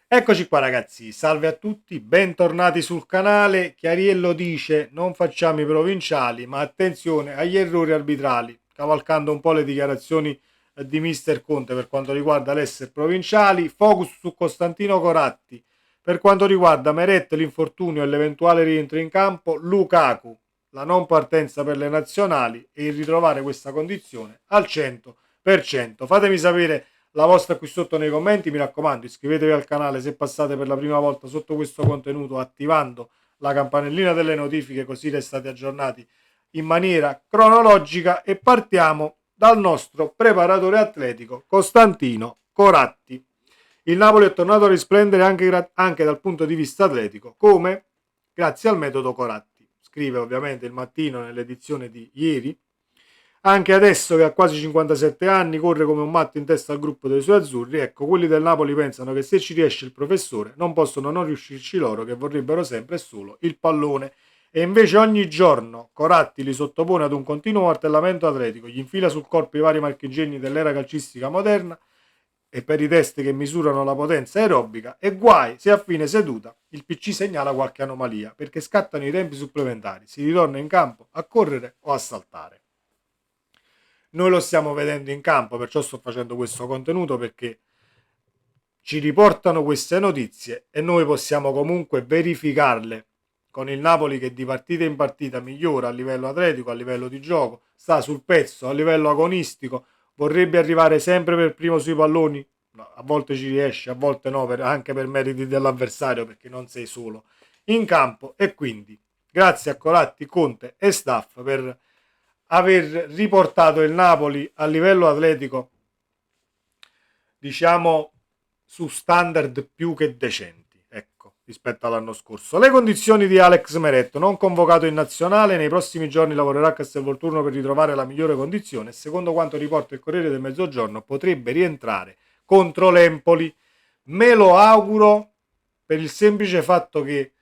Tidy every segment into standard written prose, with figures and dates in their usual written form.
Eccoci qua ragazzi, salve a tutti, bentornati sul canale. Chiariello dice non facciamo i provinciali, ma attenzione agli errori arbitrali, cavalcando un po' le dichiarazioni di Mister Conte per quanto riguarda l'essere provinciali. Focus su Costantino Coratti per quanto riguarda Meret, l'infortunio e l'eventuale rientro in campo, Lukaku, la non partenza per le nazionali e il ritrovare questa condizione al 100%. Fatemi sapere la vostra qui sotto nei commenti, mi raccomando iscrivetevi al canale se passate per la prima volta sotto questo contenuto attivando la campanellina delle notifiche così restate aggiornati in maniera cronologica e partiamo dal nostro preparatore atletico Costantino Coratti. Il Napoli è tornato a risplendere anche dal punto di vista atletico, come? Grazie al metodo Coratti. Scrive ovviamente il Mattino nell'edizione di ieri. Anche adesso che ha quasi 57 anni corre come un matto in testa al gruppo dei suoi azzurri, ecco, quelli del Napoli pensano che se ci riesce il professore non possono non riuscirci loro che vorrebbero sempre e solo il pallone. E invece ogni giorno Coratti li sottopone ad un continuo martellamento atletico, gli infila sul corpo i vari marchingegni dell'era calcistica moderna e per i test che misurano la potenza aerobica e guai se a fine seduta il PC segnala qualche anomalia perché scattano i tempi supplementari, si ritorna in campo a correre o a saltare. Noi lo stiamo vedendo in campo, perciò sto facendo questo contenuto perché ci riportano queste notizie e noi possiamo comunque verificarle con il Napoli che di partita in partita migliora a livello atletico, a livello di gioco, sta sul pezzo, a livello agonistico, vorrebbe arrivare sempre per primo sui palloni, no, a volte ci riesce, a volte no, anche per meriti dell'avversario perché non sei solo in campo e quindi grazie a Coratti, Conte e staff per aver riportato il Napoli a livello atletico, diciamo, su standard più che decenti, ecco, rispetto all'anno scorso. Le condizioni di Alex Meret, non convocato in nazionale, nei prossimi giorni lavorerà a Castelvolturno per ritrovare la migliore condizione e secondo quanto riporta il Corriere del Mezzogiorno potrebbe rientrare contro l'Empoli. Me lo auguro per il semplice fatto che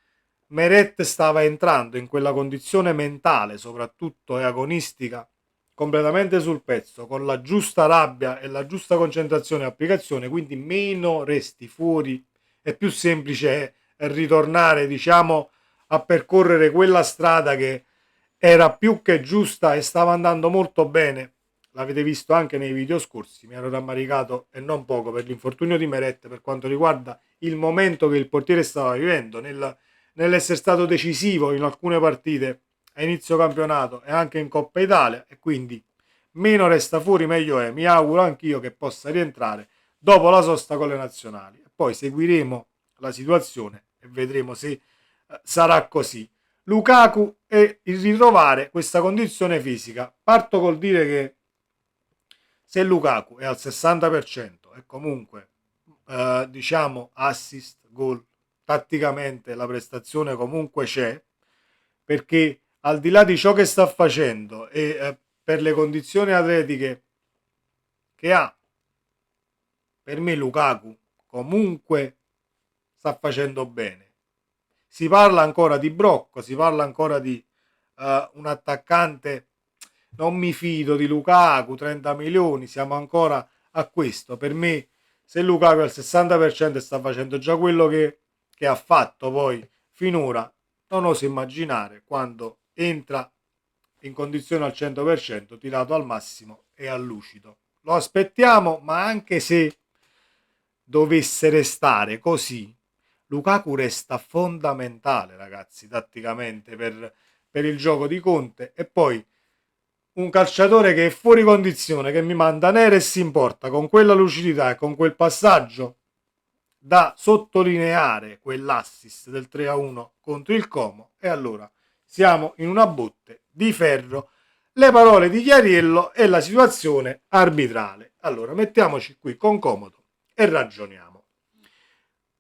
Meret stava entrando in quella condizione mentale, soprattutto e agonistica, completamente sul pezzo, con la giusta rabbia e la giusta concentrazione e applicazione, quindi meno resti fuori, è più semplice ritornare, diciamo, a percorrere quella strada che era più che giusta e stava andando molto bene. L'avete visto anche nei video scorsi, mi ero rammaricato e non poco per l'infortunio di Meret per quanto riguarda il momento che il portiere stava vivendo nell'essere stato decisivo in alcune partite a inizio campionato e anche in Coppa Italia e quindi meno resta fuori meglio è. Mi auguro anch'io che possa rientrare dopo la sosta con le nazionali e poi seguiremo la situazione e vedremo se sarà così. Lukaku e il ritrovare questa condizione fisica. Parto col dire che se Lukaku è al 60% e comunque diciamo assist, gol, tatticamente la prestazione comunque c'è, perché al di là di ciò che sta facendo e per le condizioni atletiche che ha, per me Lukaku comunque sta facendo bene. Si parla ancora di Brocco, si parla ancora di un attaccante, non mi fido di Lukaku, 30 milioni, siamo ancora a questo. Per me se Lukaku al 60% sta facendo già quello che ha fatto poi finora, non oso immaginare quando entra in condizione al 100%, tirato al massimo e al lucido. Lo aspettiamo, ma anche se dovesse restare così, Lukaku resta fondamentale, ragazzi, tatticamente per il gioco di Conte. E poi un calciatore che è fuori condizione, che mi manda nere e si importa con quella lucidità e con quel passaggio da sottolineare quell'assist del 3-1 contro il Como. E allora siamo in una botte di ferro. Le parole di Chiariello e la situazione arbitrale. Allora mettiamoci qui con comodo e ragioniamo.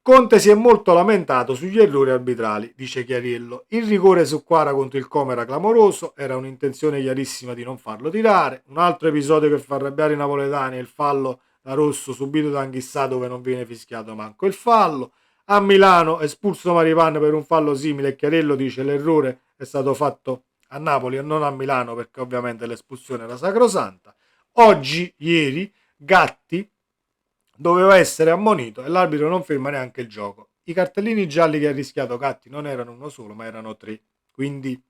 Conte si è molto lamentato sugli errori arbitrali, dice Chiariello. Il rigore su Quara contro il Como era clamoroso, era un'intenzione chiarissima di non farlo tirare. Un altro episodio che fa arrabbiare i napoletani è il fallo da rosso subito da Anghissà dove non viene fischiato manco il fallo. A Milano espulso Maripan per un fallo simile e Chiariello dice l'errore è stato fatto a Napoli e non a Milano perché ovviamente l'espulsione era sacrosanta. Oggi, ieri, Gatti doveva essere ammonito e l'arbitro non ferma neanche il gioco. I cartellini gialli che ha rischiato Gatti non erano uno solo, ma erano 3. Quindi,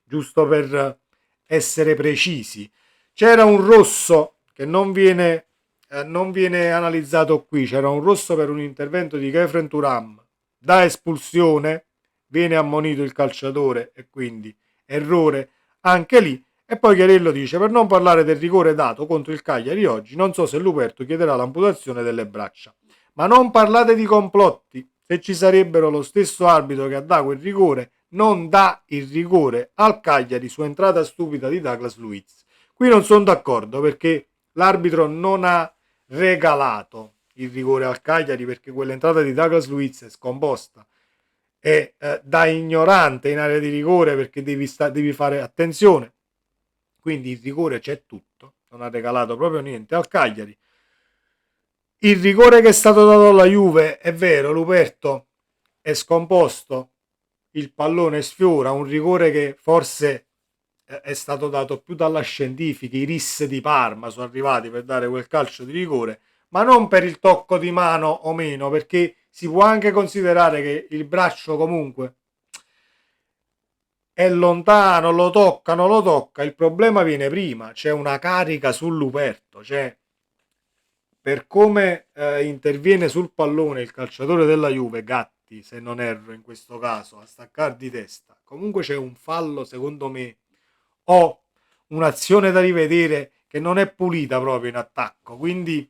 giusto per essere precisi, c'era un rosso che non viene analizzato qui. C'era un rosso per un intervento di Kefren Turam da espulsione, viene ammonito il calciatore e quindi errore anche lì. E poi Chiarello dice: per non parlare del rigore dato contro il Cagliari oggi, non so se Luperto chiederà l'amputazione delle braccia. Ma non parlate di complotti. Se ci sarebbero lo stesso arbitro che ha dato quel rigore, non dà il rigore al Cagliari su entrata stupida di Douglas Luiz. Qui non sono d'accordo perché l'arbitro non ha regalato il rigore al Cagliari, perché quell'entrata di Douglas Luiz è scomposta e da ignorante in area di rigore, perché devi fare attenzione. Quindi il rigore c'è tutto, non ha regalato proprio niente al Cagliari. Il rigore che è stato dato alla Juve, è vero, Luperto è scomposto, il pallone sfiora, un rigore che forse è stato dato più dalla scientifica, i RIS di Parma sono arrivati per dare quel calcio di rigore, ma non per il tocco di mano o meno, perché si può anche considerare che il braccio comunque è lontano, lo tocca, non lo tocca, il problema viene prima, c'è una carica sul Luperto, cioè per come interviene sul pallone il calciatore della Juve, Gatti, se non erro in questo caso, a staccar di testa, comunque c'è un fallo secondo me o un'azione da rivedere che non è pulita proprio in attacco, quindi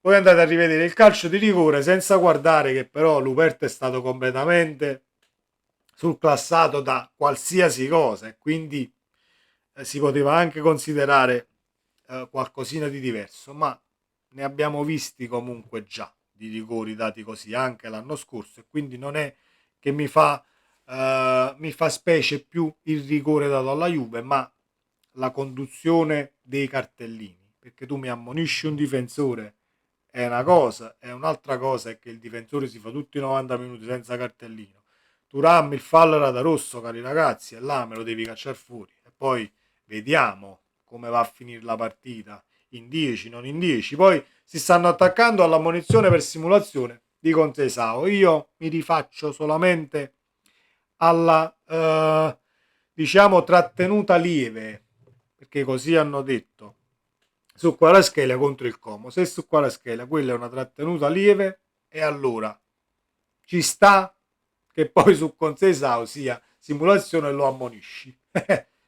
voi andate a rivedere il calcio di rigore senza guardare che però Luperto è stato completamente surclassato da qualsiasi cosa e quindi si poteva anche considerare qualcosina di diverso, ma ne abbiamo visti comunque già di rigori dati così anche l'anno scorso e quindi non è che mi fa specie più il rigore dato alla Juve, ma la conduzione dei cartellini, perché tu mi ammonisci un difensore è una cosa, e un'altra cosa è che il difensore si fa tutti i 90 minuti senza cartellino. Turam il fallo era da rosso, cari ragazzi, e là me lo devi cacciare fuori. E poi vediamo come va a finire la partita, in 10, non in 10. Poi si stanno attaccando alla munizione per simulazione di Contesao. Io mi rifaccio solamente alla, diciamo, trattenuta lieve, perché così hanno detto, su Kvaratskhelia contro il Como. Se su Kvaratskhelia quella è una trattenuta lieve, e allora ci sta che poi su Concesao sia simulazione e lo ammonisci.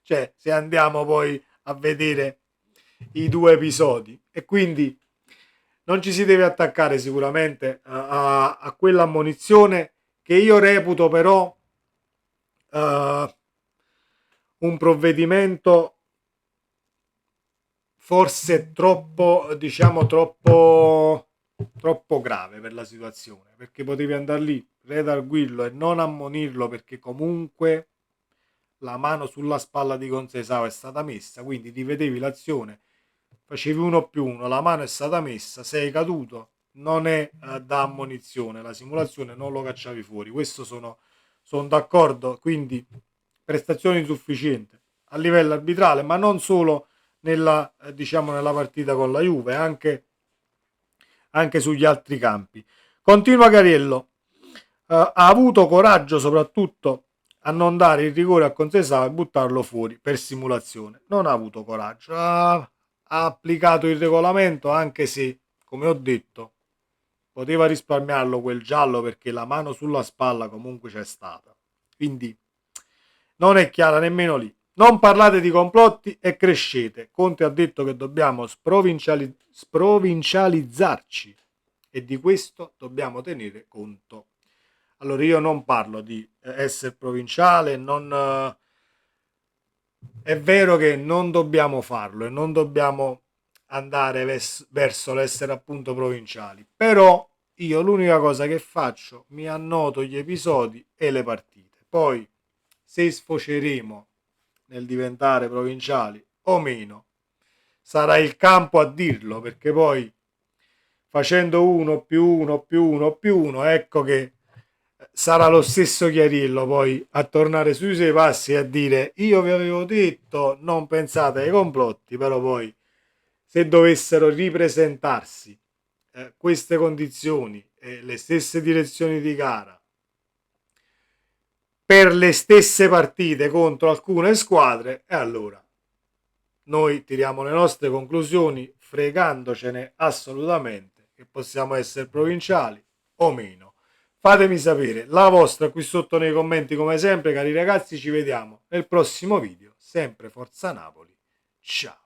Cioè, se andiamo poi a vedere i due episodi. E quindi non ci si deve attaccare sicuramente a quella ammonizione che io reputo però un provvedimento forse troppo, diciamo, troppo grave per la situazione, perché potevi andare lì, redarguirlo e non ammonirlo, perché comunque la mano sulla spalla di Concesao è stata messa, quindi rivedevi l'azione, facevi 1+1, la mano è stata messa, sei caduto, non è da ammonizione, la simulazione non lo cacciavi fuori, questo sono d'accordo, quindi prestazione insufficiente a livello arbitrale, ma non solo diciamo, nella partita con la Juve, anche sugli altri campi. Continua Cariello, ha avuto coraggio soprattutto a non dare il rigore a Concesao e buttarlo fuori per simulazione. Non ha avuto coraggio, ha applicato il regolamento, anche se, come ho detto, poteva risparmiarlo quel giallo perché la mano sulla spalla comunque c'è stata. Quindi non è chiara nemmeno lì. Non parlate di complotti e crescete. Conte ha detto che dobbiamo sprovincializzarci e di questo dobbiamo tenere conto. Allora io non parlo di essere provinciale, è vero che non dobbiamo farlo e non dobbiamo andare verso l'essere appunto provinciali, però io l'unica cosa che faccio, mi annoto gli episodi e le partite. Poi se sfoceremo nel diventare provinciali o meno, sarà il campo a dirlo, perché poi facendo 1+1+1+1, ecco che sarà lo stesso Chiarillo poi a tornare sui suoi passi e a dire: io vi avevo detto non pensate ai complotti, però poi se dovessero ripresentarsi queste condizioni e le stesse direzioni di gara per le stesse partite contro alcune squadre, e allora noi tiriamo le nostre conclusioni fregandocene assolutamente che possiamo essere provinciali o meno. Fatemi sapere la vostra qui sotto nei commenti come sempre, cari ragazzi. Ci vediamo nel prossimo video. Sempre Forza Napoli. Ciao.